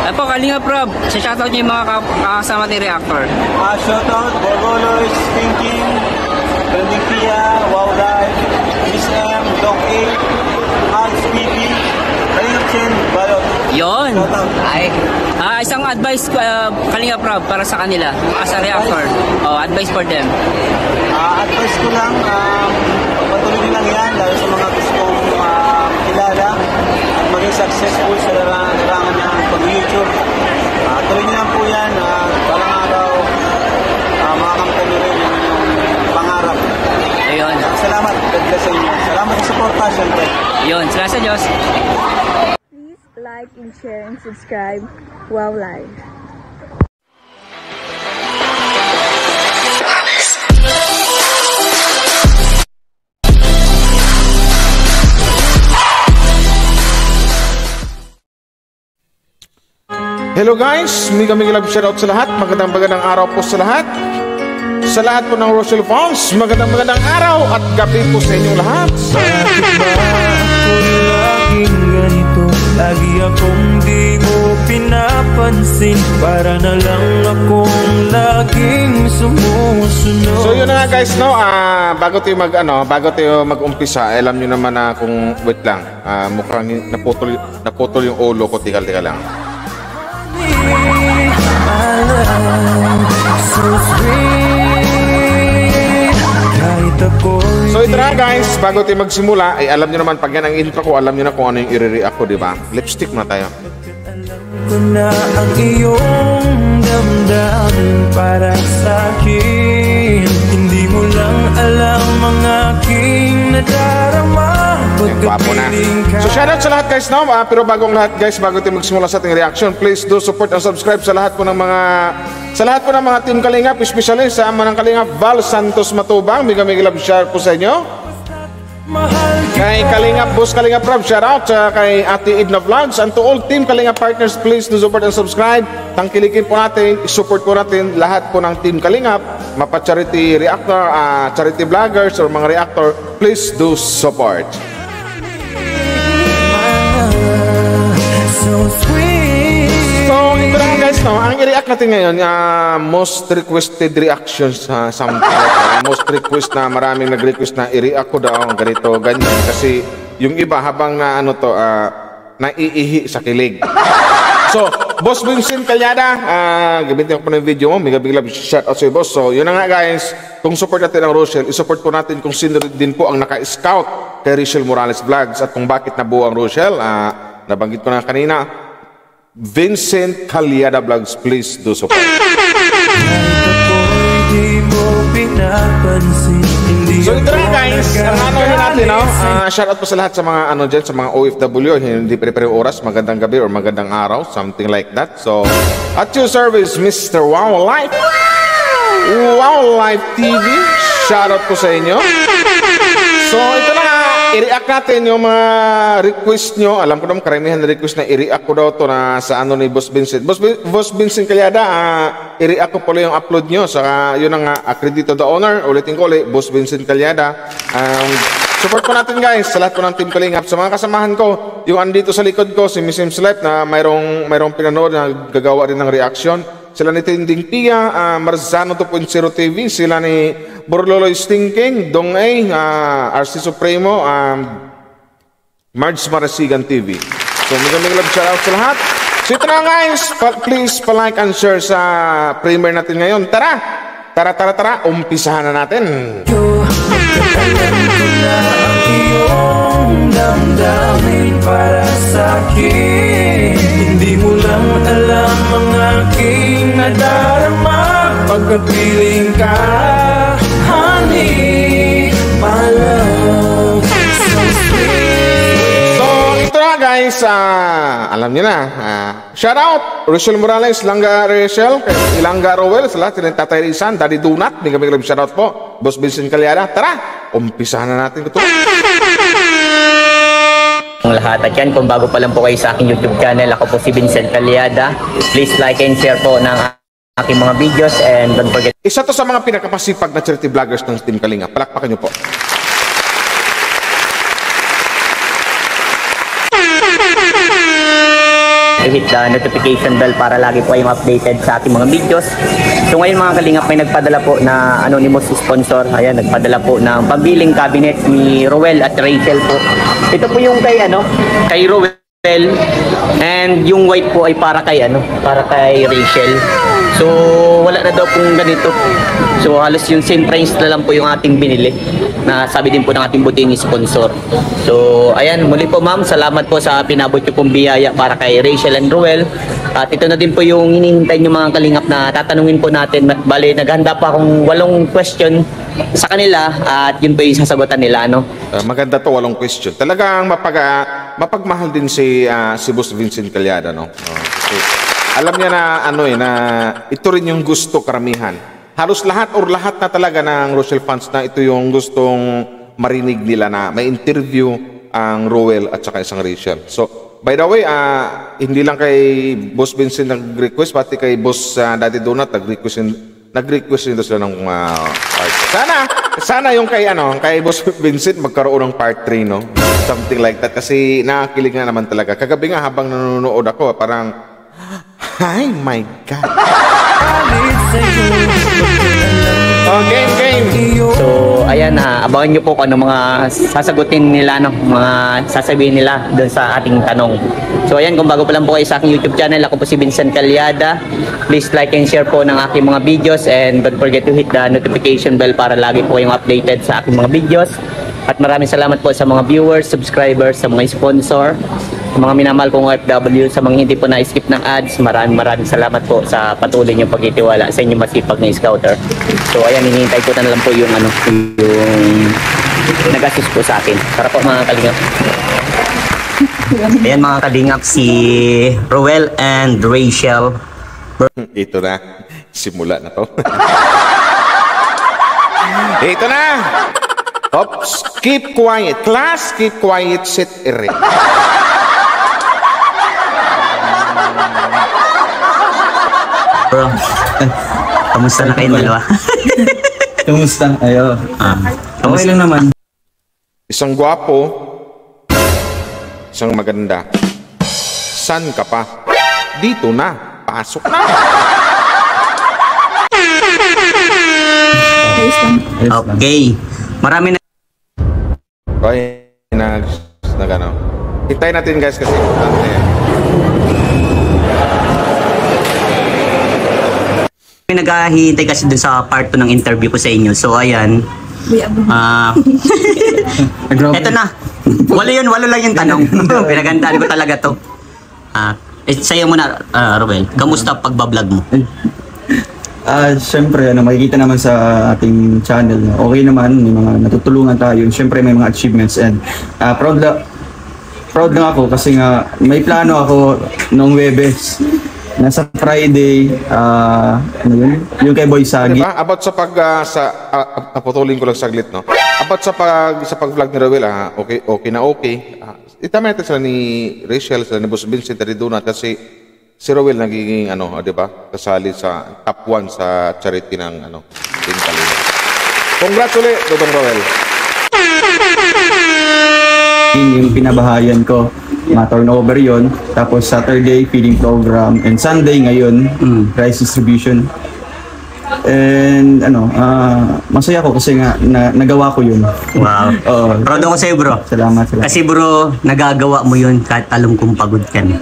Ay po, Kalinga Prab, sa shoutout niyo yung mga kasama ni Reactor. Shoutout, Borgoloy, Stinking, Trending Pia, Wow Live, Miss M, Doc 8, Hans PP, Kalinga Chen, Balot. Yun. Shoutout. Ay. Isang advice, Kalinga Prab, para sa kanila, as a Reactor. Advice for them. Advice ko lang, patuloy lang yan, lalo sa mga gustong kilala at maging successful sa larangan ng pag-YouTube. Tuloy nyo lang po yan, parang araw, makakamtan nyo rin yung pangarap. Ayun. Salamat, God bless sa inyo. Salamat sa support, syempre. Yun, salamat sa Diyos. Please like and share and subscribe. Wow Live. Hello guys, mega love shoutout sa lahat. Magandang araw po sa lahat. Sa lahat po ng Rochelle Farms, magandang araw at gabi po sa inyong lahat. Bakit ba ako laging ganito? Lagi akong di mo pinapansin. Para na lang akong laging sumusunod. So yun na nga guys, no, bago tayo mag-umpisa, alam nyo naman na kung wait lang, mukhang naputol yung ulo ko, tikal lang. So ito na guys, bago tayo magsimula, ay alam nyo naman, pag yan ang intro ko, alam nyo na kung ano yung i-react ko, diba? Lipstick na tayo. Alam ko na ang iyong damdamin para sa akin. Hindi mo lang alam ang aking nadarama. Gwapo na. So shoutout sa lahat guys, no? Pero bagong lahat guys, bago tayo magsimula sa ating reaction, please do support and subscribe sa lahat po ng mga Team Kalingap, especially sa ama ng Kalingap Val Santos Matubang. Mega love share po sa inyo. Kay Kalingap Boss Kalingap Prab, shoutout kay Ate Edna Vlogs, and to all Team Kalingap partners, please do support and subscribe. Tangkilikin po natin, support po natin lahat po ng Team Kalingap, mapa-charity reactor, charity vloggers or mga reactor, please do support. So ito lang guys, no, ang i-react natin ngayon, most requested reactions, something like most request na maraming nag-request na i-react ko daw ganito, ganyan, kasi yung iba habang na naiihi sa kilig. So, Boss Vincent Calyada, gamitin ko po ng video mo, mega love shoutout sa boss. So, yun na nga guys, kung support natin ang Rochelle, isupport po natin kung sino din po ang naka-scout kay Rochelle Morales Vlogs at kung bakit nabuo ang Rochelle. Nabanggit ko na kanina, Vincent Calyada Vlogs, please do support. So ito na guys, ang ano natin, no? Shoutout po sa lahat sa mga dyan, sa mga OFW, hindi pare-pareho oras, magandang gabi or magandang araw, something like that. So, at your service, Mr. Wow Life. Wow Life TV, shoutout po sa inyo. So ito na nga, i-react natin yung mga request nyo. Alam ko naman karamihan na request na i-react ko daw to na sa ano ni Boss Vincent. Boss Vincent Calyada, i-react ko pala yung upload nyo. Saka yun ang accredited the owner. Ulitin ko ulit, Boss Vincent Calyada. Support po natin guys sa lahat po ng Team Kalingap. Sa mga kasamahan ko, yung andito sa likod ko, si Miss M's Life na mayroong pinanood na gagawa rin ng reaction. Sila ni Tinding Pia, Marzano 2.0 TV, sila ni Borloloy Stinking, Dong A, RC Supremo, Marge Marasigan TV. So, mega love shoutout sa lahat. So, ito na guys, please pa-like and share sa premiere natin ngayon. Tara, umpisahan na natin. Damdamin para sa akin. Hindi mo lang alam ang aking nadarama. Pagkapiling ka, honey, my love, so sweet. So ito na guys, alam niyo na, shoutout Rochelle Morales, Langga Rachel, Ilangga Rowell, sa lahat, silang Tatay Rizan, Daddy Donut, mega shoutout po, Boss Vincent Calyada. Tara, umpisahan na natin ito. Lahat at yan, kung bago pa lang po kayo sa aking YouTube channel, ako po si Vincent Calyada. Please like and share po ng aking mga videos and don't forget. Isa to sa mga pinakapasipag na charity vloggers ng Team Kalingap. Palakpakan nyo po. to hit the notification bell para lagi po kayong updated sa ating mga videos. So ngayon mga kalingap, may nagpadala po na anonymous sponsor. Ayan, nagpadala po ng pambiling cabinet ni Roel at Rachel po. Ito po yung kay Roel. And yung white po ay para kay Rachel. So wala na daw pong ganito. So halos yung same price na lang po yung ating binili, na sabi din po ng ating buting sponsor. So ayan, muli po ma'am, salamat po sa pinabot niyo pong biyaya para kay Rachel and Roel. At ito na din po yung hinihintay niyo mga kalingap na tatanungin po natin. Bale, naghanda pa akong 8 question sa kanila at yun po yung sasagutan nila, no? Maganda to, 8 question. Talagang mapagmahal din si Boss Vincent Calyada, no? Kasi alam niya na na ito rin yung gusto karamihan. Halos lahat na talaga ng Rochelle fans na ito yung gustong marinig nila, na may interview ang Roel at saka isang Rachel. So by the way, hindi lang kay Boss Vincent nag-request, pati kay Boss Daddy Donut nag-request nito sila ng part. Sana yung kay Boss Vincent magkaroon ng part 3, no? Something like that, kasi nakakilig na naman talaga. Kagabi nga habang nanonood ako, parang ay my God. Oh, game. So ayan, abangan nyo po kung ano mga sasagutin nila, no? Mga sasabihin nila doon sa ating tanong. So ayan, kung bago pa lang po kayo sa aking YouTube channel, ako po si Vincent Calyada. Please like and share po ng aking mga videos, and don't forget to hit the notification bell para lagi po kayong updated sa aking mga videos. At maraming salamat po sa mga viewers, subscribers, sa mga sponsor, sa mga minamahal kong OFW, sa mga hindi po na-skip ng ads. Maraming salamat po sa patuloy niyong pagtitiwala sa inyong masipag na scouter. So ayan, hinihintay ko na lang po yung nag-assist po sa akin. Para po mga kalingap. Ayan mga kalingap, si Roel and Rachel. Ito na, simula na to. Ito na. Oops, keep quiet. Class, keep quiet, sit erect. Bro, kamusta na kayong dalawa? Kamusta? Ayo. Okay lang naman. Isang gwapo, isang maganda. San ka pa? Dito na. Pasok na. Okay. Marami na. Okay, nag-ano. Hintay natin guys kasi importante yan. May naghahintay kasi dun sa part 2 ng interview ko sa inyo. So ayan. Eto na. Walo lang yung tanong. Pinagandaan ko talaga to. Sa'yo muna, Roel. Kamusta pagbablog mo? Siyempre, makikita naman sa ating channel. Okay naman, may mga natutulungan tayo. Siyempre, may mga achievements. And proud lang ako kasi nga may plano ako noong Webes. Nasa Friday, yung kay Boy Sagi. Diba? About sa naputulin ko lang saglit, no? About sa pag-vlog ni Roel, okay na okay. Itama natin sila ni Rachel, sila ni Boss Vincent, Donut, kasi si Roel nagiging diba? Kasali sa top 1 sa charity ng Team Kalinga. Congrats ulit, Dodong Roel. Yung pinabahayan ko, ma-turnover yon. Tapos Saturday, feeding program. And Sunday ngayon, rice distribution. And masaya ko kasi nga nagawa ko yun. Wow. Proud ako sa'yo, bro. Salamat. Kasi bro, nagagawa mo yun kahit alam kong pagod ka na.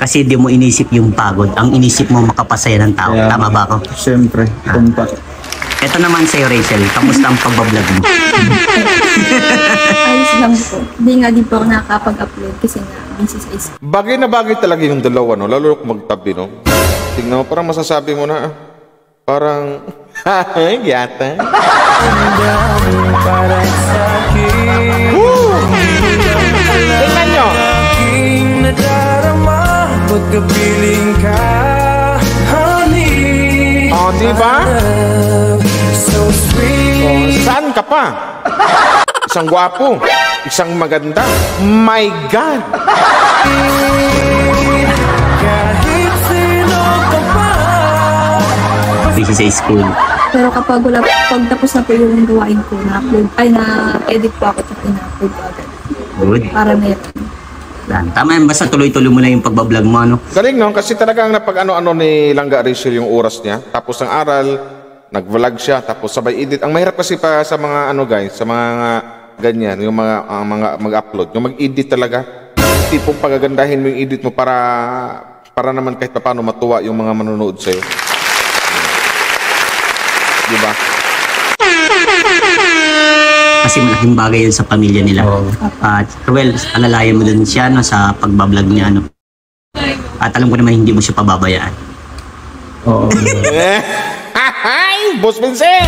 Kasi di mo inisip yung pagod. Ang inisip mo makapasaya ng tao. Tama ba ako? Siyempre. Ito naman sa'yo, Rachel. Kamusta ang pagbablog mo? Ayos lang po. Hindi nga din po ako nakakapag-upload kasi nga busy sa isa. Bagay na bagay talaga yung dalawa, no? Lalo kung magtabi, no? Tingnan mo, parang masasabi mo na, parang, yata. Tingnan nyo! Pagkapiling ka, honey. Diba? So sweet. Saan ka pa? Isang gwapo, isang maganda. My God! Kahit sino ka pa. Busy sa school. Pero kapag tapos na po yung gawain ko, na-edit po ako at ina-upload ko agad. Good. Para may Yan. Tama yan, basta tuloy-tuloy mo lang yung pagbablog mo, ano? Galing, no? Kasi talagang napag-ano-ano ni Langga Rachel yung oras niya. Tapos ng aral, nag-vlog siya, tapos sabay edit. Ang mahirap kasi pa sa mga ano guys, sa mga ganyan, yung mga mag-upload, yung mag-edit talaga. Tipong pagagandahin mo yung edit mo para naman kahit paano matuwa yung mga manonood sa'yo. Diba? Kasi malaking bagay yun sa pamilya nila. At Ruel, alalayan mo din siya, no, sa pagbablog niya, no? At alam ko naman hindi mo siya pababayaan. Oo. Hi, Boss Vincent!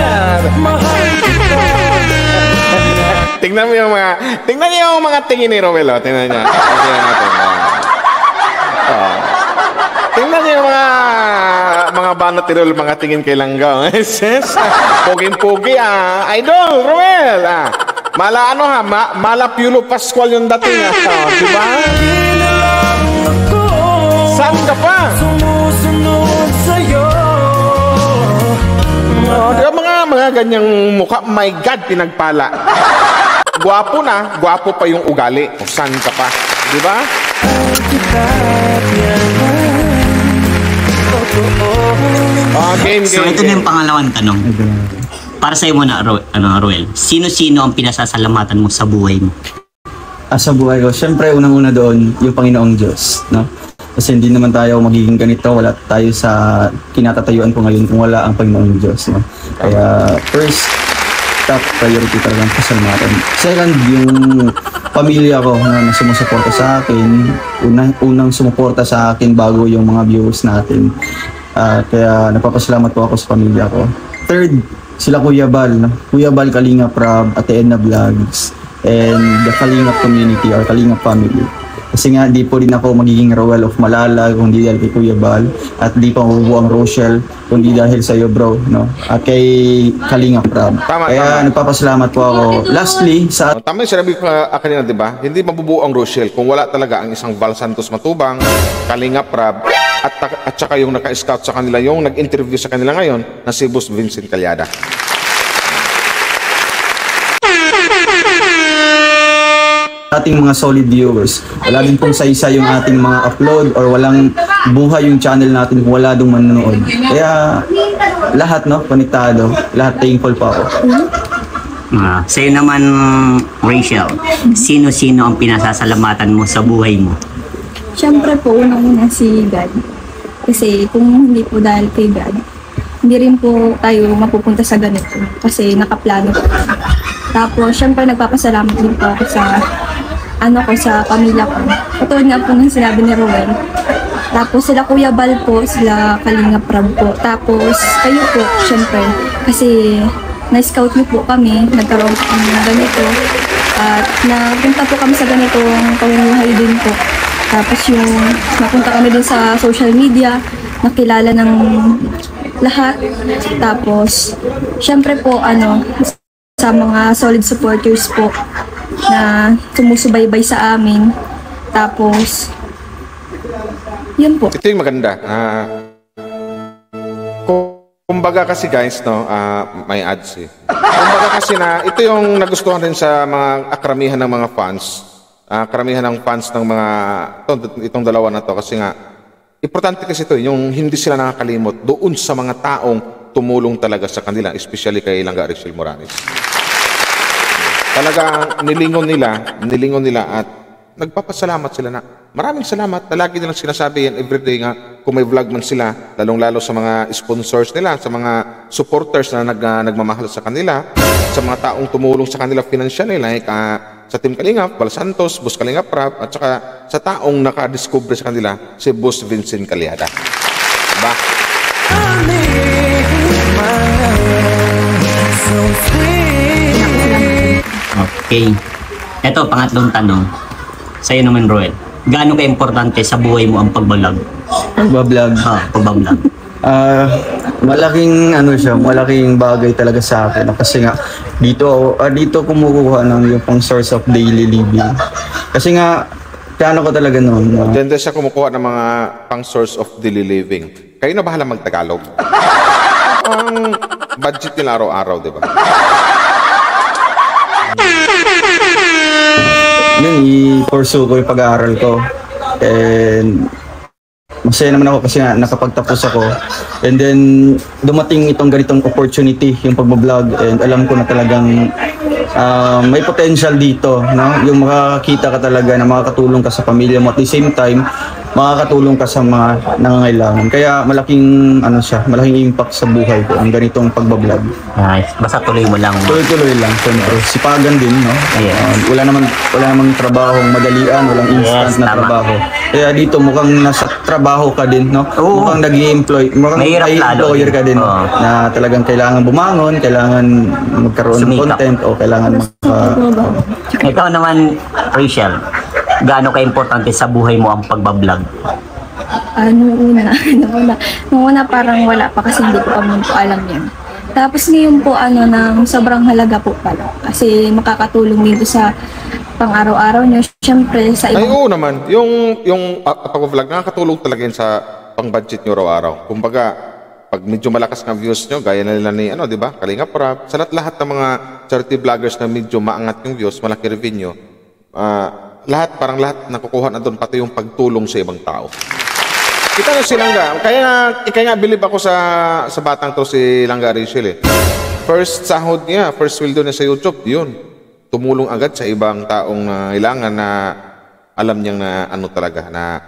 Tingnan niyo yung mga tingin ni Roel, oh. Tingnan niya. Tingnan natin. Oh. Tingnan niyo yung mga banat ni Roel, mga tingin kay Langga. Puging-pugi, Idol, Roel, Mala Piolo Pascual yung dating, diba? Saan ka pa? Sumusunod sa'yo. Diba mga ganyang mukha, my God, pinagpala. Gwapo pa yung ugali. O saan ka pa? Diba? Game. So ito na yung pangalawang tanong. Para sa'yo muna, Ruel, sino-sino ang pinasasalamatan mo sa buhay mo? Sa buhay ko, syempre unang-una doon yung Panginoong Diyos, no? Kasi hindi naman tayo magiging ganito, wala tayo sa kinatatayuan ko ngayon kung wala ang Panginoong Diyos, no? Kaya first, top priority talagang pasalamatan. Second, yung pamilya ko na sumusuporta sa akin, unang sumuporta sa akin bago yung mga viewers natin. Kaya nagpapasalamat po ako sa pamilya ko. Third, sila Kuya Bal, no? Kuya Bal, Kalinga Prab, Ate Edna Vlogs, and the Kalingap community or Kalingap family. Kasi nga, di po din ako magiging Roel of Malala kung di dahil kay Kuya Bal, at di pa mabubuo ang Rochelle kung di dahil sa iyo, bro, no? At kay Kalingap Prab. Kaya nagpapasalamat po ako. Lastly, sa Tama yung sinabi ko kanina, di ba? Hindi mabubuo ang Rochelle kung wala talaga ang isang Val Santos Matubang, Kalinga Prab, at saka yung naka-scout sa kanila, yung nag-interview sa kanila ngayon na si Boss Vincent Calyada. ating mga solid viewers. Wala din pong sa-isa yung ating mga upload or walang buhay yung channel natin kung wala dong manonood. Kaya lahat, no, konektado. Lahat thankful pa ako. Sa'yo naman, Rachel, sino-sino ang pinasasalamatan mo sa buhay mo? Siyempre po, unang-una si God. Kasi kung hindi po dahil kay God, hindi rin po tayo mapupunta sa ganito. Kasi nakaplano po. Tapos, siyempre nagpapasalamat din po ako sa pamilya ko. Katulad nga po ng sinabi ni Roel. Tapos sila Kuya Bal po, sila Kalinga Prab po. Tapos kayo po, siyempre. Kasi na-scout niyo po kami, nagkaroon po kami ng ganito. At napunta po kami sa ganitong pamumuhay din po. Tapos yung napunta kami din sa social media, nakilala ng lahat. Tapos, siyempre po, sa mga solid supporters po na sumusubaybay sa amin. Tapos, yun po. Ito yung maganda. Kumbaga kasi guys, no, may ads eh. Kumbaga kasi na ito yung nagustuhan din sa mga karamihan ng mga fans. Karamihan ng fans ng mga itong dalawa na to kasi nga importante kasi ito yung hindi sila nakakalimot doon sa mga taong tumulong talaga sa kanila, especially kay Langga Rachel Morales. Talagang nilingon nila at nagpapasalamat sila na maraming salamat. Lagi nilang sinasabi yan everyday nga kung may vlog man sila, lalong-lalo sa mga sponsors nila, sa mga supporters na nagmamahal sa kanila, sa mga taong tumulong sa kanila financially, like sa Team Kalingap, Val Santos, Boss Kalinga Prab, at saka sa taong nakadiscover sa kanila, si Boss Vincent Calyada. Diba? Okay. Ito, pangatlong tanong. Sa'yo naman, Roel. Gaano ka-importante sa buhay mo ang pagbablog? Pagbablog. Pagbablog. Malaking bagay talaga sa akin. Kasi nga, dito kumukuha ng yung pang source of daily living. Kasi nga, plano ko talaga noon. Diyan siya kumukuha ng mga pang source of daily living. Kayo na bahala mag-Tagalog. Ang budget nila araw-araw, di ba? yun, i-pursue ko yung pag-aaral ko. And masaya naman ako kasi nga nakapagtapos ako. And then dumating itong ganitong opportunity, yung pagbablog, and alam ko na talagang may potential dito, no? Yung makakita ka talaga na makakatulong ka sa pamilya mo, at the same time makakatulong ka sa mga nangangailangan. Kaya malaking malaking impact sa buhay ko ang ganitong pagbablog. Nice. Basta tuloy mo lang. Tuloy-tuloy lang, siyempre. Sipagan din, no? Yes. Wala namang trabahong madalian, walang instant na tama. trabaho. Kaya dito mukhang nasa trabaho ka din, no? Oo. Mukhang mukhang Mahirap may lalo. employer ka din, Oo. na talagang kailangan bumangon, kailangan magkaroon ng Sumikap. content, o kailangan Ikaw naman, Rachel, gaano ka-importante sa buhay mo ang pagbablog? Nung una parang wala pa kasi hindi ko pa po alam yan. Tapos ngayon po nang sobrang halaga po pala. Kasi makakatulong dito sa pang-araw-araw nyo. Siyempre sa Ay, ibang oo naman. Yung pag-vlog, nakakatulong talaga yun sa pang-budget nyo araw-araw. Kumbaga, pag medyo malakas ng views nyo, gaya na nila ni, di ba? Kalinga Prab, sa lahat ng mga charity vloggers na medyo maangat yung views, malaki revenue, lahat nakukuha na doon, pati yung pagtulong sa ibang tao. Kita nyo si Langga. Kaya nga believe ako sa batang to, si Langga Rachel eh. First sahod niya, first sweldo niya sa YouTube, yun. Tumulong agad sa ibang taong kailangan na alam niyang na talaga, na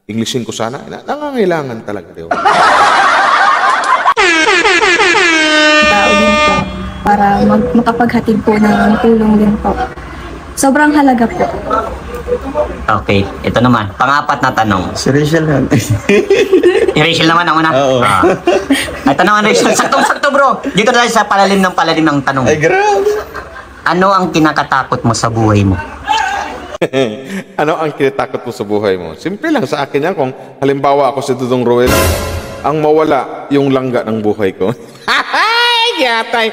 Englishin ko sana, nangangailangan talaga. Di ba? tao din po para makapaghatid po ng tulong din po. Sobrang halaga po. Okay, ito naman. Pang-apat na tanong. Si Rachel yan. Rachel naman ang una. Oo. Ito naman, Rachel. Sakto bro. Dito na tayo sa palalim ng tanong. Ay, grabe. Ano ang kinakatakot mo sa buhay mo? Ano ang kinatakot mo sa buhay mo? Simple lang sa akin yan. Kung halimbawa ako si Dudong Roel, ang mawala yung langga ng buhay ko. Yatay!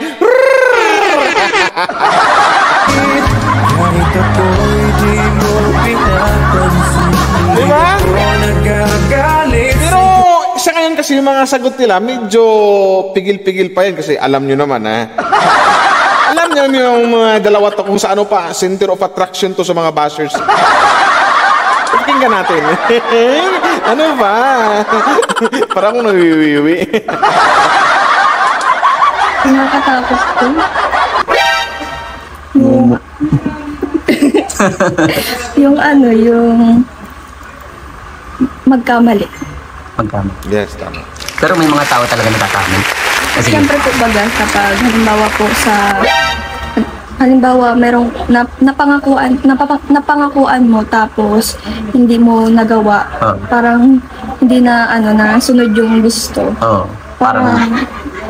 Kahit ako'y di mo pinapansin, Di ba? ako nagagalit. Pero sa ngayon kasi yung mga sagot nila, medyo pigil-pigil pa yan kasi alam nyo naman alam nyo yung mga dalawa to kung sa ano pa, center of attraction to sa mga bashers. Pakinggan natin. Ano ba? Parang akong nawiwiwi. Nakakatakot po. Yung magkamali. Magkano? Yes, tama. Pero may mga tao talaga nagkakamali. Kasi Siyempre po baga kapag halimbawa merong napangakuan mo tapos hindi mo nagawa, parang hindi na sunod yung gusto. parang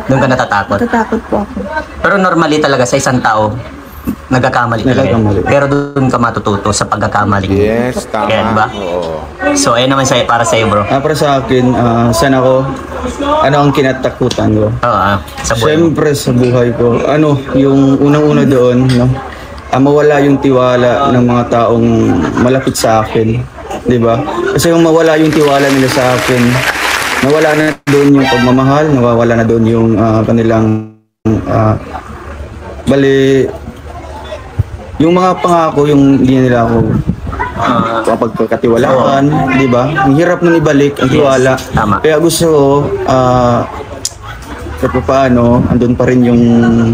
doon ka natatakot. Natatakot po ako. Pero normally talaga sa isang tao, nagkakamali talaga. Pero doon ka matututo sa pagkakamali. Yes, tama. Yan ba? Oo. So, ayun naman para sa'yo, bro. Para sa akin, saan ako, ano ang kinatakutan ko? Sa buhay mo. Siyempre sa buhay ko, yung unang-una doon, no? Mawala yung tiwala ng mga taong malapit sa akin, di ba? Kasi kung mawala yung tiwala nila sa akin, nawala na doon yung pagmamahal, nawawala na doon yung kanilang yung mga pangako, yung hindi nila ako pagkatiwalaan, di ba? Ang hirap nung ibalik ang tiwala. Tama. Kaya gusto ko, kahit paano, andun pa rin yung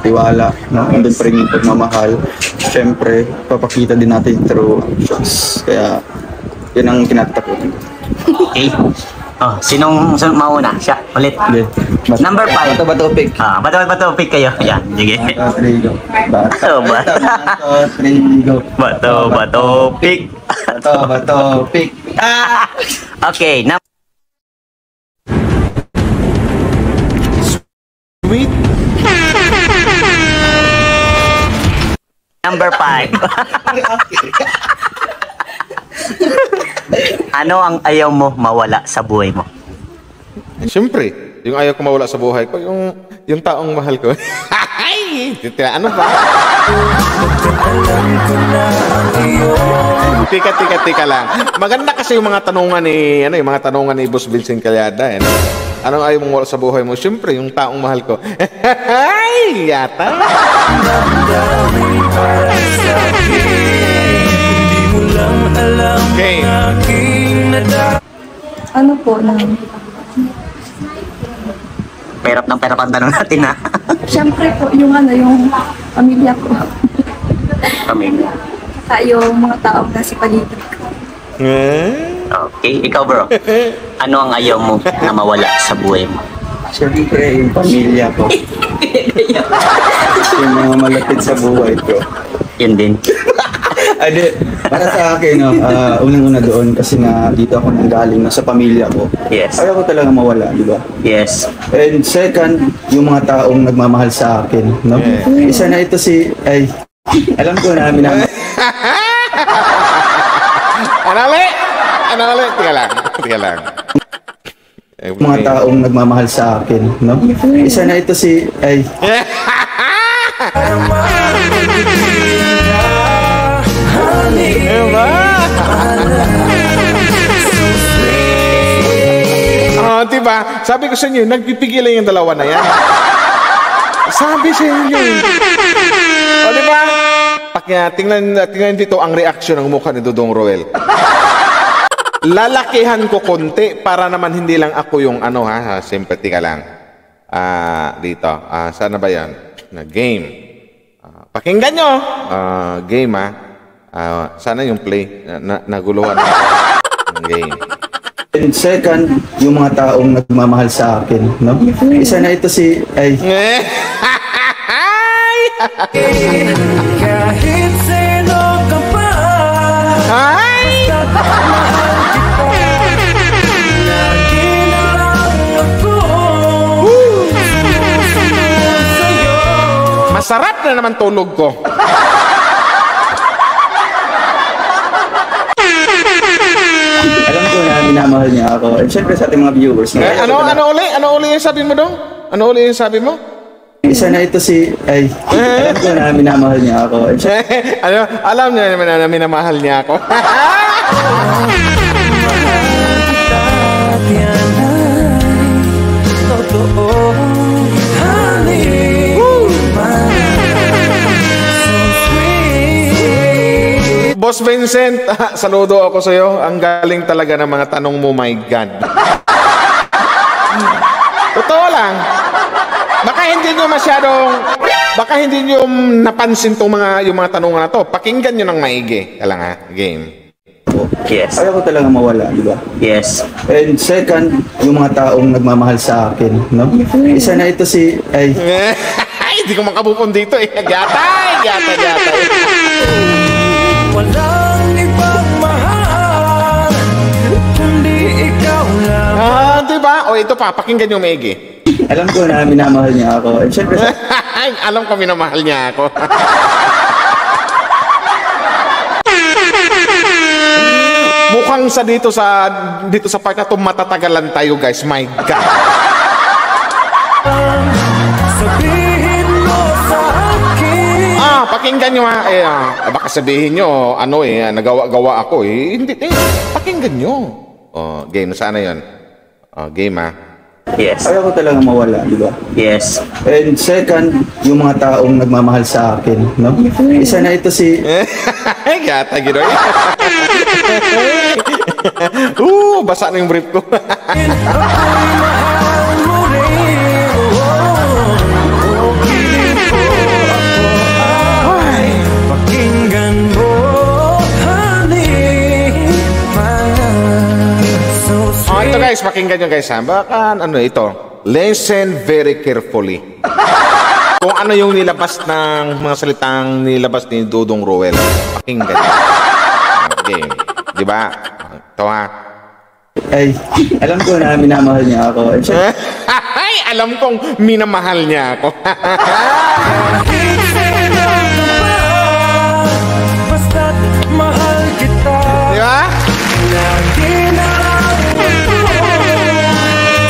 tiwala, no? Andun pa rin yung pagmamahal. Siyempre, papakita din natin through actions. Kaya, yun ang kinatakutan ko. Okay. Sinong mauna? Siya, ulit. Number 5. Bato-bato pick. Bato pick kayo. Yan, sige. Bato-bato Bato pick. Bato-bato pick. Okay, Sweet. Number 5. Ano ang ayaw mo mawala sa buhay mo? Siyempre, yung ayaw ko mawala sa buhay ko, yung taong mahal ko. Ay! Ano ba? Tika lang. Maganda kasi yung mga tanungan ni Boss Vincent Calyada. Anong ayaw mong mawala sa buhay mo? Siyempre, yung taong mahal ko. Ay! Yata! Game. Ano po, na, Perap ng perap ang tanong natin ha. syempre po, yung ano, yung pamilya ko. Pamilya. Saka yung mga taong nasa paligid ko. Okay, ikaw bro. Ano ang ayaw mo na mawala sa buhay mo? Siyempre, yung pamilya ko. Yung mga malapit sa buhay ko. Yun din. Ade, para sa akin, no, unang-una doon kasi nga dito ako nanggaling na sa pamilya ko. Yes. Ayaw ko talaga mawala, di ba? Yes. And second, yung mga taong nagmamahal sa akin, no? Isa na ito ay, alam ko na, minamahal. Ano ulit? Tiga lang. Mga taong nagmamahal sa akin, no? Isa na ito ay, Diba? Sabi ko sa inyo, nagpipigilan yung dalawa na yan. Sabi sa inyo. O, diba? Tingnan dito ang reaction ng mukha ni Dudong Roel. Lalakihan ko konti para naman hindi lang ako yung ano ha, sympathy ka lang. Dito. Sana ba yan? Na game. Pakinggan nyo. Game ha. Sana yung play. Naguluhan ako. Game. and second, yung mga taong nagmamahal sa akin, no? Isa na ito ay, Kahit sino ka pa, basta mahal kita. Lagi na lang ako sumusunod sa'yo. Masarap na naman tulog ko. alam ko na minamahal niya ako. And syempre sa ating mga viewers, no? Ano uli yung sabi mo dong? Ano uli yung sabi mo? Isa na ito ay, alam ko na minamahal niya ako. And syempre, Alam niya naman na minamahal niya ako. At yan ay totoo, honey. So sweet. Boss Vincent, saludo ako sa'yo. Ang galing talaga ng mga tanong mo, my God. Totoo lang. Baka hindi nyo napansin yung mga tanungan na to. Pakinggan nyo ng maigi. Kailang ha, game. Yes. ayaw ko talaga mawala, di ba? Yes. And second, yung mga taong nagmamahal sa akin, no? Isa na ito ay, Hindi ko makabupon dito eh. Gatay. Walang ibang mahal kundi ikaw lang. Diba? O ito pa, pakinggan nyo maigi. alam ko na minamahal niya ako. And syempre sa Alam ko minamahal niya ako. Mukhang dito sa part na to matatagalan tayo, guys. My God. Sabihin mo sa akin. Pakinggan nyo ha. Baka sabihin nyo, nagawa-gawa ako eh. Hindi, pakinggan nyo. Game, sana yun? Game ha. Yes. ayaw ko talaga mawala, di ba? Yes. And second, yung mga taong nagmamahal sa akin, no? Isa na ito Gata, Giroy. Basa na yung brief ko. Ako'y mahal mo rin. Piling ko ako ay pakinggan mo, honey. So sweet. Ito guys, pakinggan nyo guys ha. Baka ito. Listen very carefully. Kung ano yung nilabas ng mga salitang nilabas ni Dudong Roel. Pakinggan nyo. Game. Diba? Ito ha. alam ko na minamahal niya ako. And syempre, Alam kong minamahal niya ako. Kahit sino ka pa, basta't mahal kita. Diba? Lagi na lang ako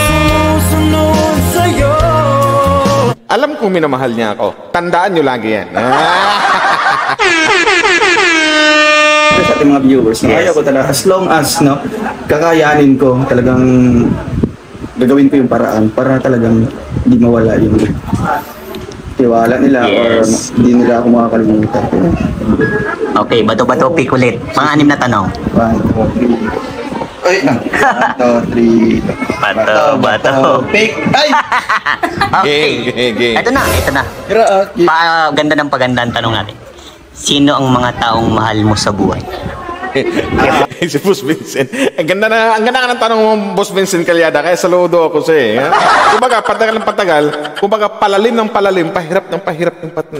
sumusunod sa'yo. Alam kong minamahal niya ako. Tandaan nyo lagi yan. sa ating mga viewers, no? Ayaw ko talaga. As long as, no, kakayanin ko, talagang gagawin ko yung paraan para talagang hindi mawala yung tiwala nila or Yes. hindi nila ako makakalimutan. Okay, bato-bato pick ulit. Mga 6 na tanong. 1, 2, 3. Ay, 1, 2, 3. Bato. Pick. Ay! Okay. Game. Ito na. Paganda ng pagandang tanong natin. Sino ang mga taong mahal mo sa buhay? Si Boss Vincent. Ang ganda nga ng tanong mo, Boss Vincent Calyada. Kaya saludo ako sa'yo. Ha? Kumbaga, patagal ng patagal. Kumbaga, palalim ng palalim. Pahirap ng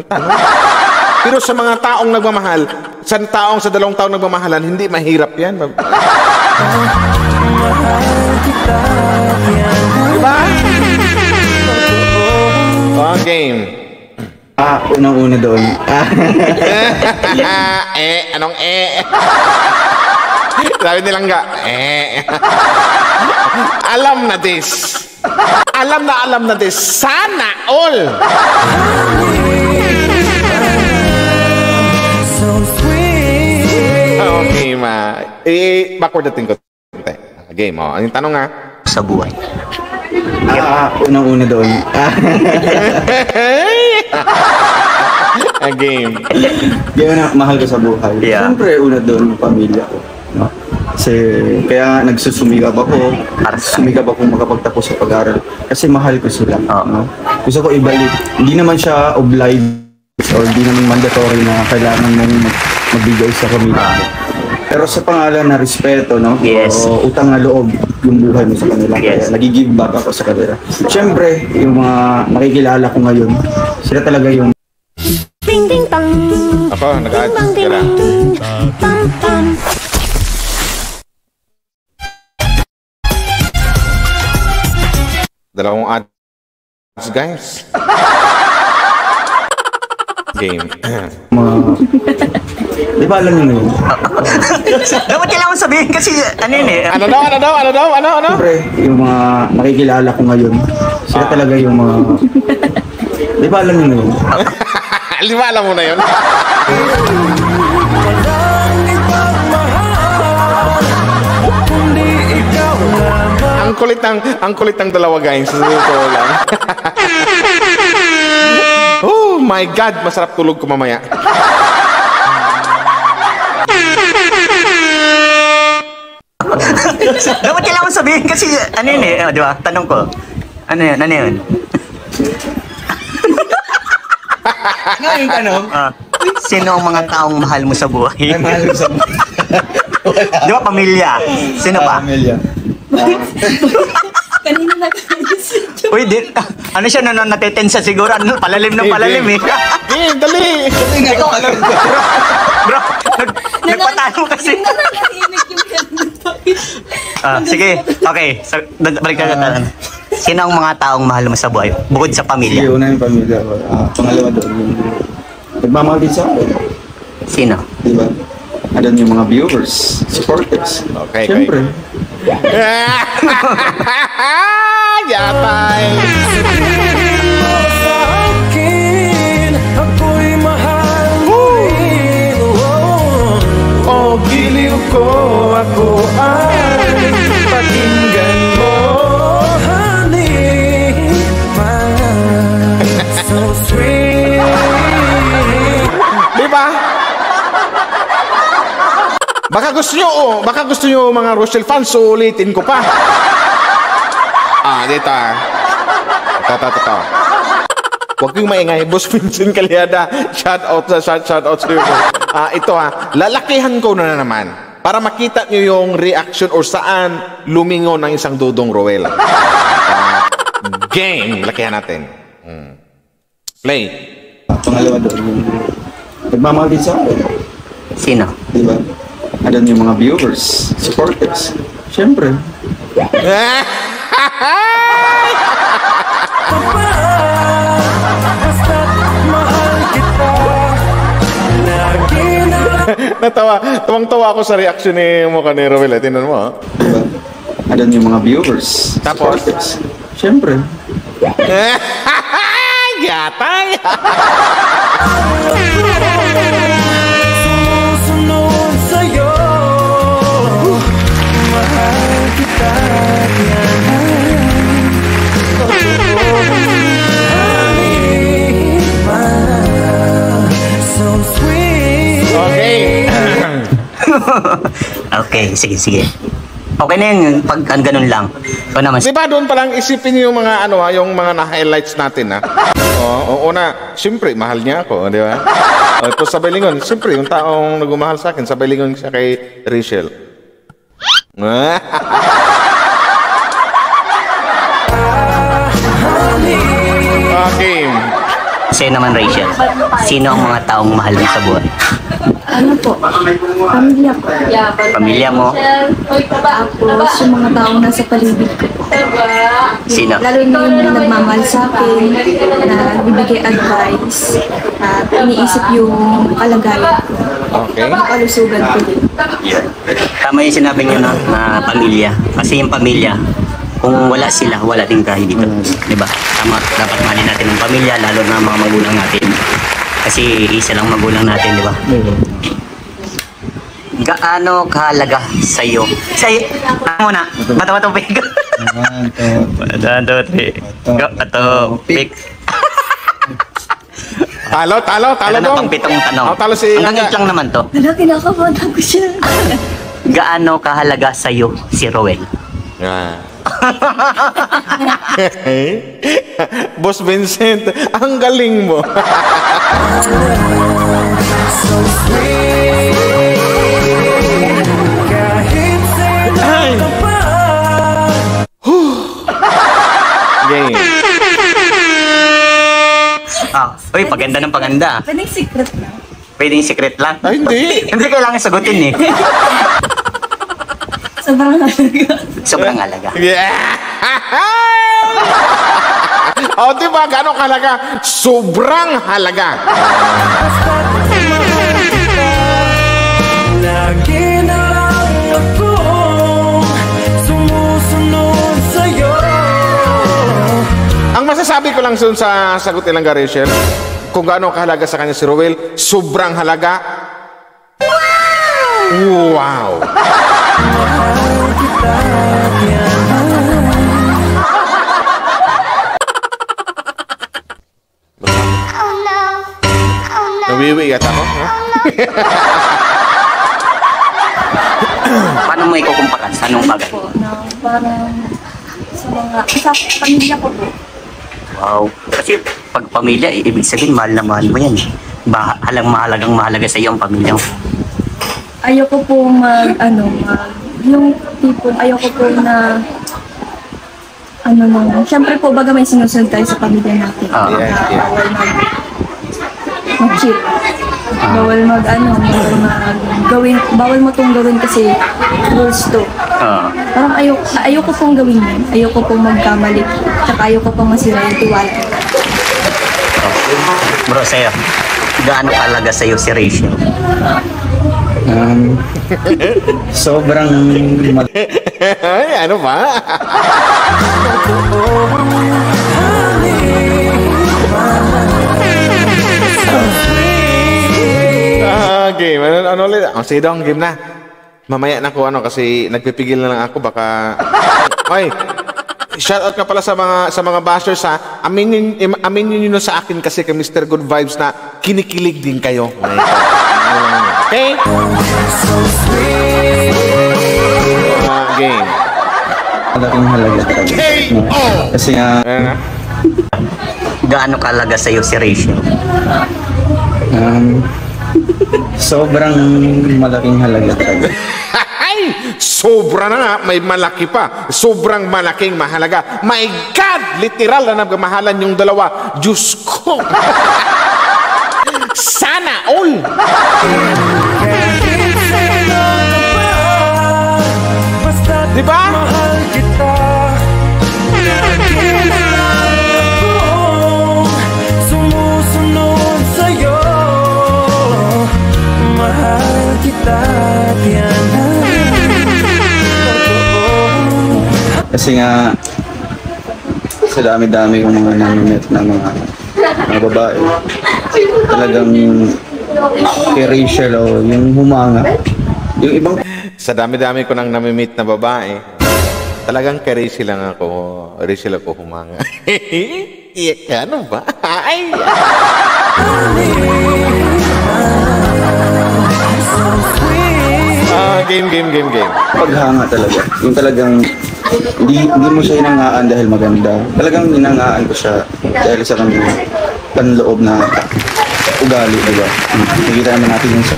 tanong. Pero sa mga taong nagmamahal, sa dalawang taong nagmamahalan, hindi mahirap yan. Diba? Game. Unang-una doon. Anong Sabi nilang alam na this. Alam na this. Sana all. Okay, backward natin ko. Game, Anong tanong nga? Sa buhay. Unang-una doon. Game. Yan ang mahal ko sa buhay. Yeah. Siyempre, una doon yung pamilya ko. No? Kasi, kaya nagsusumikap ako. Sumikap ako makapagtapos sa pag-aaral. Kasi mahal ko sila. No? Gusto ko ibalik. Hindi naman siya obliged or hindi naman mandatory na kailangan mong magbigay sa pamilya. Pero sa pangalan na respeto, no? Yes. O utang na loob yung buhay mo sa kanila. Yes. Kaya nag-give back ako sa kanila. Siyempre, yung mga nakikilala ko ngayon, sila talaga yung Ako, nag-adjust ka lang. Dalawang ads, guys. Game. mga... Di ba alam niyo na yun? Dapat kailangan sabihin kasi ano yun eh. Ano daw? Siyempre, yung mga nakikilala ko ngayon, sila talaga yung mga... Di ba alam niyo na yun? Lima alam mo na yun. Ang kulit ng dalawa, guys. Totoo lang. Oh my God, masarap tulog ko mamaya. Dapat kailangan sabihin kasi ano yun eh. Di ba? Tanong ko. Ano yun? Ano yung tanong? Sino ang mga taong mahal mo sa buhay? Ay, mahal ko sa Di ba pamilya? Sino pa? pamilya. Kanina na kasi. Uy, ano siya natetensa siguro? Ano, palalim ng palalim eh. Dali. Ikaw, ano? Bro, nagpatalo kasi. Nananahimik yung ganito. Sige, okay. So, balik ka na. Sino ang mga taong mahal mo sa buhay? Bukod sa Sige, pamilya. una yung pamilya ko. Pangalawa doon, yung nagmamahal din sa akin. Sino? Di ba? Adan yung mga viewers, supporters. Okay. Siyempre. Yatay. Ako'y mahal mo rin. Oh, giliw ko, ako ay pakinggan mo, honey. So sweet. Di ba? Baka gusto nyo mga Rochelle fans, ulitin ko pa. Dito. Ito. Huwag kayong maingay, Boss Vincent Calyada. Shout out sa iyo. Ito lalakihan ko na naman para makita nyo yung reaction or saan lumingon ng isang Dudong Roel. Game, lakihan natin. Play. Pangalawa doon, yung nagmamahal din sa akin. Sino? Di ba? Adan yung mga viewers, supporters. Siyempre. Mahal kita. Lagi na Tawang-tawa ako sa reaction ni mukha ni Roel. Tingnan mo. Di ba? Adan yung mga viewers, Tapos? supporters. Siyempre. Yatay. sumusunod sa'yo. Mahal kita. Honey, Okay, sige, sige. Okay na yun, pag ganun lang. Ikaw naman. Di ba doon palang isipin yung mga ano yung mga na-highlights natin Oo, una, siyempre mahal niya ako, di ba? Tapos sabay lingon, siyempre yung taong nagmamahal sa akin, sabay lingon siya kay Rachel. Okay. Sa'yo naman, Rachel. Sino ang mga taong mahal mo sa buhay? Ano po? Pamilya po. Pamilya mo? Tapos yung mga taong nasa paligid ko. Sino? Lalo na yung nagmamahal sa akin, na bibigay advice, at iniisip yung kalagayan ko. Okay. Kalusugan ko din. Yun. Tama yung sinabi niyo no, na pamilya. Kasi yung pamilya, kung wala sila, wala din tayo dito. Di ba? Tama, dapat mahalin natin ang pamilya, lalo na mga magulang natin. Kasi isa lang magulang natin, di ba? Gaano kahalaga sa'yo? Sa'yo? Ano muna? Bato-bato pick. Bato-bato pick. Bato pick. Talo Ano na dong. pang pitong tanong? Talo si Hanggang lang naman to. Wala, kinakabahan ko siya. Gaano kahalaga sa'yo si Rowel? Boss Vincent, ang galing mo. Ay. Game. Uy, paganda ng paganda. Pwedeng secret na. Pwedeng secret lang? Ay, hindi. Hindi kailangan sagutin eh. Sobrang halaga. Sobrang halaga. Yeah. O, di ba? Gano'ng halaga? Sobrang halaga. Lagi na lang ako sumusunod sa'yo. Ang masasabi ko lang sa sagot nilang Rachel, kung gaano kahalaga sa kanya si Rowel, sobrang halaga. Wow! Nawiwi yata ako. Ha? Paano mo ikukumpara? Sa anong bagay? Po, na parang sa pamilya ko po. Wow. Kasi pag pamilya, ibig sabihin, mahal na mahal mo yan. Mahalagang mahalaga sa iyo ang pamilya mo. Ayoko po yung tipo, ayoko po na, syempre po, baga may sinusunod tayo sa pamilya natin. Yes, yes. Bawal mag-cheat. Bawal bawal mo itong gawin kasi rules to. Parang ayoko pong gawin yun. Ayoko pong magkamali. Tsaka ayoko pong masira yung tiwala. Bro, sa'yo, gaano kahalaga sa'yo si Rachel? Sobrang Ay, ano ba? Game. Ano ulit? Sige dong, game na. Mamaya na ko kasi nagpipigil na lang ako baka. Oy. Shout out ka pala sa mga bashers ha. Aminin niyo sa akin kasi kay Mr. Good Vibes na kinikilig din kayo. Okay? Game. malaking halaga talaga. Kasi nga, Gaano kahalaga sa'yo si Rachel? sobrang malaking halaga talaga. Ay! Sobra na nga, may malaki pa. Sobrang malaking mahalaga. My God! Literal na nagmahalan yung dalawa. Diyos ko! Sana all! Diba? Sumusunod sa'yo, mahal kita, Diana. Kasi nga, sa dami-dami kong mga namimit na mga babae, talagang kay Rachel o yung humanga. Yung ibang Sa dami-dami ko nang namimit na babae, talagang kay Rachel lang ako. Rachel ako humanga. Ano ba? Ay! Game. Paghanga talaga. Yung talagang hindi mo siya inangaan dahil maganda. Talagang inangaan ko siya dahil sa kanyang panloob na ugali, di ba? Nakikita naman natin yung sa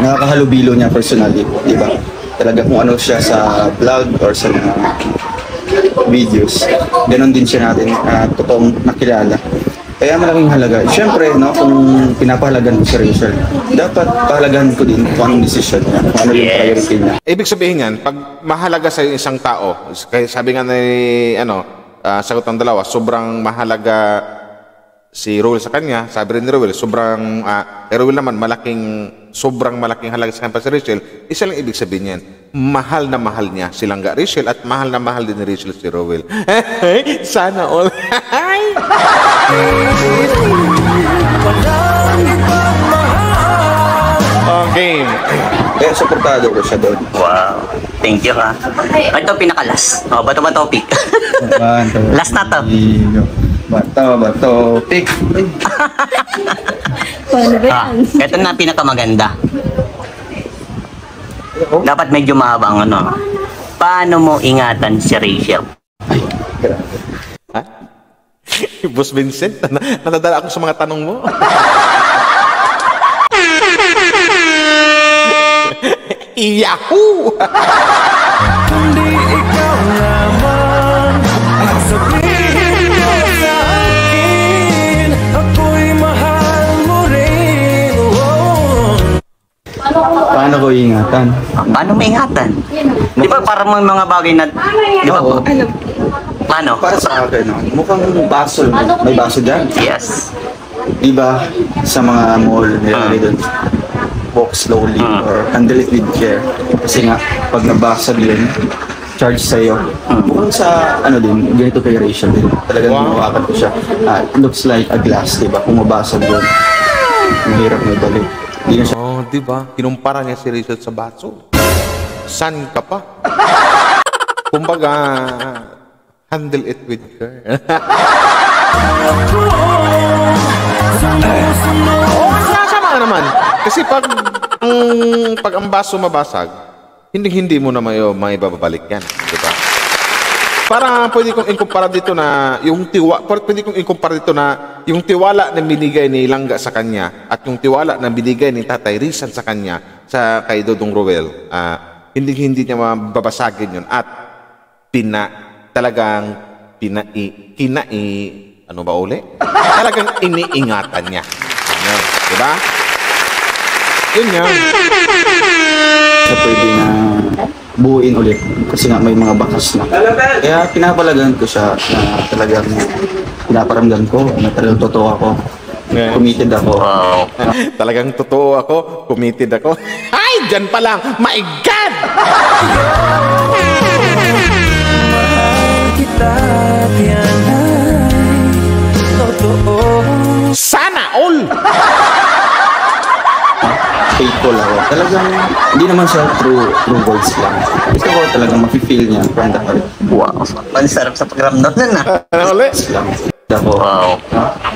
nakakahalubilo niya personally, di ba? Talaga kung ano siya sa vlog or sa mga videos, ganon din siya natin totoong nakilala. Kaya malaking halaga. Siyempre, no, kung pinapahalagan ko si Rachel, dapat pahalagan ko din kung anong decision niya, kung ano yung priority niya. Ibig sabihin yan, pag mahalaga sa isang tao, kaya sabi nga ni, sagot ng dalawa, sobrang mahalaga si Rowel sa kanya, sabi rin ni Rowel, Rowel naman, sobrang malaking halaga sa kanya si Rachel, isa lang ibig sabihin yan, mahal na mahal niya si Langga Rachel at mahal na mahal din ni Rachel si Rowel. Sana all. Game. Kaya suportado ko siya doon. Wow. Thank you ha. Ito pinakalas. O, bato ba topic? Last na to. Bato, pick. Paano ba yan? Ito na pinakamaganda. Dapat medyo mahaba ang ano. Paano mo ingatan si Rachel? Ha? Boss Vincent, natadala ako sa mga tanong mo. Yahoo! Kundi ikaw naman ang sabihin mo sa akin, ako'y mahal mo rin. Paano ko ingatan? Paano mo ingatan? Di ba para mo mga bagay na... Di ba? Oo. Paano? Para sa akin, no, mukhang baso. May baso dyan. Yes. Di ba sa mga mall, nilalagay doon, walk slowly or handle it with care. Kasi nga, pag nabasag yun, charge sa'yo. Mukhang sa, din, ganito kay Rachel din. Talagang mawakan ko siya. It looks like a glass, di ba? Kung mabasag yun, mahirap na ibalik. Hindi na siya. Oh, di ba? Kinumpara niya si Rachel sa baso. San ka pa? Kumbaga, handle it with care. Sama naman. Kasi pag ang baso mabasag, hindi mo na may babalik yan, di ba? Para pwede kong ikumpara dito na yung tiwala na binigay ni Langga sa kanya at yung tiwala na binigay ni Tatay Rizal sa kanya kay Dodong Rowel, hindi niya mababasagin yun at talagang talagang iniingatan niya. Ano, di ba? Yun yan. Siya pwede na buuin ulit kasi nga may mga bakas na. Kaya pinapalagan ko siya na talagang pinaparamdam ko na talagang totoo ako. Yeah. Committed ako. Wow. Talagang totoo ako, committed ako. Ay, dyan pa lang. My God! Kita yan ay totoo. Sana all! Faithful ako. Talagang hindi naman siya true words lang. Gusto ko talagang mafe-feel niya from the heart. Wow. Ang sarap sa pakiramdam nun ah. Ano ulit? Lang. Ako, Wow.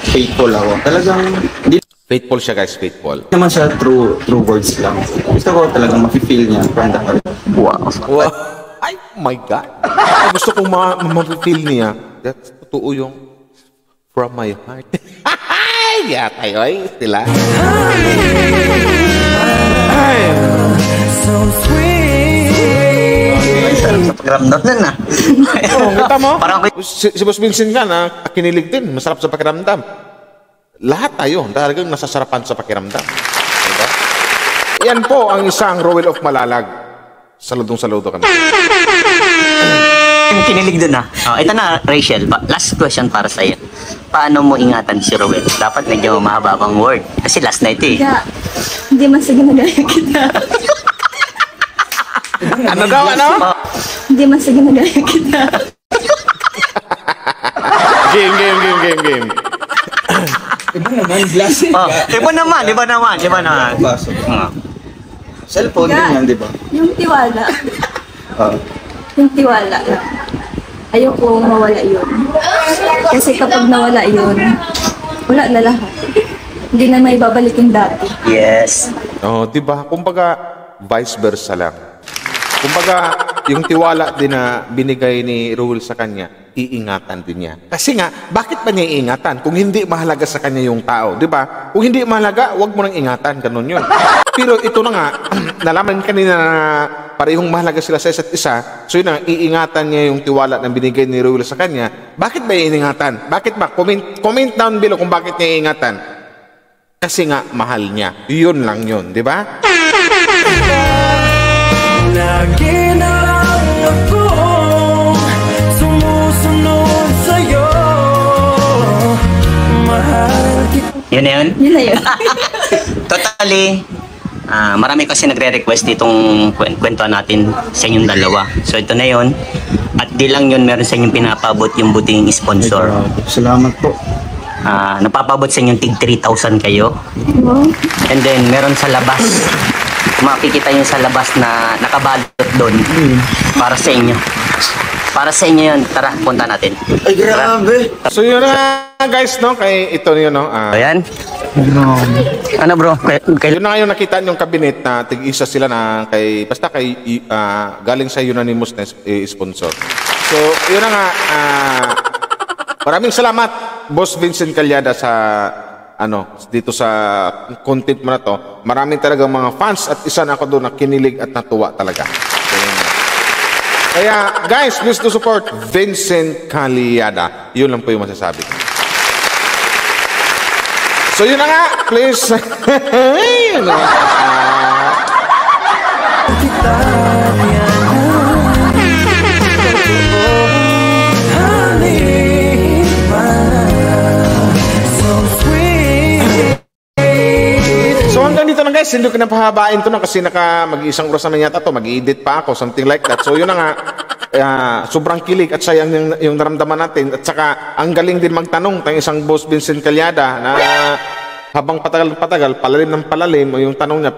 faithful ako. Talagang hindi Faithful siya guys, faithful. naman siya true words lang. Gusto ko talagang mafe-feel niya from the heart. Wow. Wow. Ay, my God. Gusto kong ma-feel niya. That's totoo yung from my heart. Ay, yeah, tayo ay sila. Ay. So sweet. Ang sarap sa pakiramdam nun ah. Oh, kita mo? Parang Si Boss Vincent nga na kinilig din, masarap sa pakiramdam. Lahat tayo, talagang nasasarapan sa pakiramdam. Diba? Yan po ang isang Rowel of Malalag. Saludong-saludo kami. Ang kinilig dun ah. Oh, ito na, Rachel. Last question para sa'yo. Paano mo ingatan si Rowel? Dapat medyo mahaba pang word. Kasi last night eh. Kaya, hindi man sige nagaya kita. Ano daw, ano? Hindi man sige nagaya kita. Game. Iba naman, glass. Oh, iba naman. Baso. Ah. Cellphone din yan, di ba? Yung tiwala. Ah. Yung tiwala lang. ayoko mawala yun. Kasi kapag nawala yun, wala na lahat. Hindi na may babalik yung dati. Yes. Oh, 'di ba? Kumbaga vice versa lang. Kumbaga yung tiwala din na binigay ni Ruel sa kanya, iingatan din niya. Kasi nga, bakit ba niya iingatan kung hindi mahalaga sa kanya yung tao, 'di ba? Kung hindi mahalaga, wag mo nang ingatan, ganun 'yun. Pero ito na nga, nalaman kanina na parehong mahalaga sila sa isa't isa. So yun na, iingatan niya yung tiwala na binigay ni Ruel sa kanya. Bakit ba iingatan? Bakit ba? Comment down below kung bakit niya iingatan. Kasi nga, mahal niya. Yun lang yun, di ba? Lagi na lang akong sumusunod sa'yo. Mahal kita. Yun na yun? Yun na yun. Totally, marami kasi nagre-request itong kwentuhan natin sa inyong dalawa. So ito na yun. At di lang yun, meron sa inyong pinapabot yung buting sponsor. Salamat po. Napapabot sa inyong tig 3,000 kayo. And then, meron sa labas. Makikita nyo sa labas na nakabalot doon. Para sa inyo. Para sa inyo yun. Tara, punta natin. Ay, grabe. So yun na guys, no? Kay ito yun, no? Ayan. Ano bro? Yun na ngayon nakita yung kabinet na tig-isa sila na kay, basta kay, galing sa Unanimous na sponsor. So, yun na nga, maraming salamat, Boss Vincent Calyada sa dito sa content mo na to. Maraming talagang mga fans at isa na ako doon na kinilig at natuwa talaga. So, kaya guys, please to support Vincent Calyada. Yun lang po yung masasabi ko. So yun na nga, please. Yun na nga. So hanggang dito lang guys, hindi ko na pahabain to na kasi mag-iisang oras naman yata to, mag-i-edit pa ako, something like that. So yun na nga, sobrang kilig at sayang yung naramdaman natin. At saka ang galing din magtanong ng isang Boss Vincent Calyada na habang patagal, palalim ng palalim o yung tanong niya.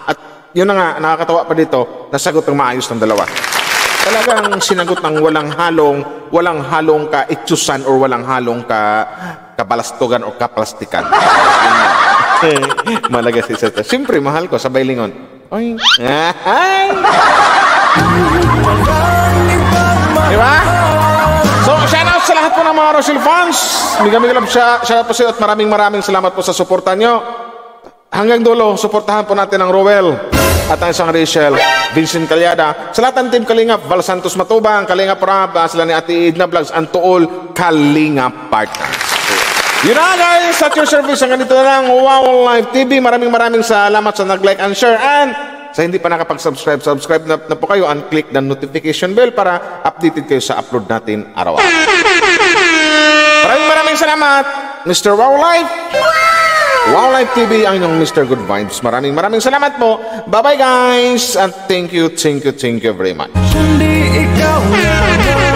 At yun na nga, nakakatawa pa dito, nasagot ng maayos ng dalawa. Talagang sinagot ng walang halong ka-itsusan or walang halong kabalastugan o kaplastikan. Malaga si Seta. Siyempre, mahal ko, sabay lingon. Ay. Diba? So, shoutout sa lahat po ng mga Rochelle fans. Mega love shoutout po sa iyo at maraming salamat po sa suporta nyo. Hanggang dulo, suportahan po natin ang Ruel at ang isang Rachel, Vincent Calyada. Sa lahat ng Team Kalingap, Val Santos Matubang, Kalingap Rab, sila ni Ate Edna Vlogs, and to all Kalingap partners. Yun na guys, at your service, ang ganito na lang, Wow Live TV. Maraming salamat sa nag-like and share. And sa hindi pa nakapag-subscribe, subscribe na po kayo and click the notification bell para updated kayo sa upload natin araw-araw. Maraming salamat, Mr. Wow Live. Wow Live TV, ang inyong Mr. Good Vibes. Maraming salamat po. Bye-bye guys, and thank you very much. Hindi ikaw na